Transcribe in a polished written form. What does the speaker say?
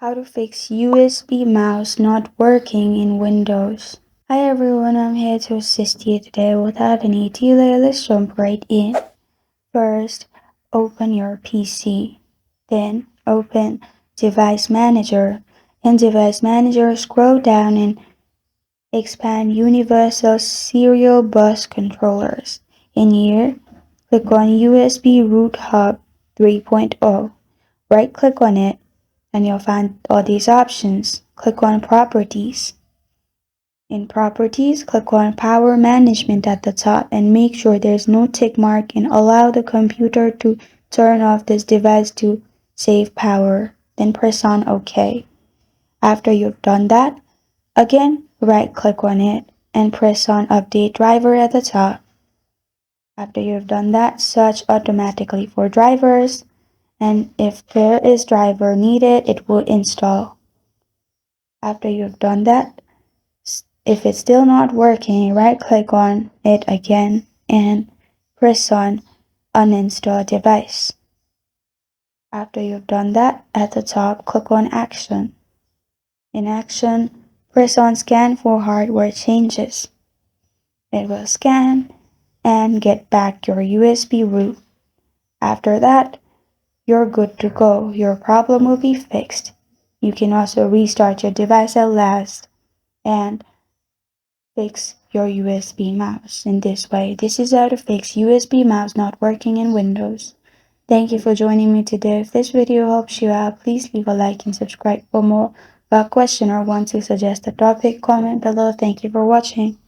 How to fix USB mouse not working in Windows. Hi everyone, I'm here to assist you today. Without any delay, let's jump right in. First, open your PC. Then open Device Manager. In Device Manager, scroll down and expand Universal Serial Bus Controllers. In here, click on USB Root Hub 3.0. Right-click on it and you'll find all these options. Click on Properties. In Properties, click on Power Management at the top and make sure there's no tick mark and allow the computer to turn off this device to save power. Then press on OK. After you've done that, again, right-click on it and press on Update Driver at the top. After you've done that, search automatically for drivers, and if there is driver needed, it will install. After you've done that, if it's still not working, right-click on it again and press on Uninstall Device. After you've done that, at the top, click on Action. In Action, press on Scan for hardware changes. It will scan and get back your USB root. After that, you're good to go. Your problem will be fixed. You can also restart your device at last and fix your USB mouse in this way. This is how to fix USB mouse not working in Windows. Thank you for joining me today. If this video helps you out, please leave a like and subscribe for more. Got a question or want to suggest a topic, comment below. Thank you for watching.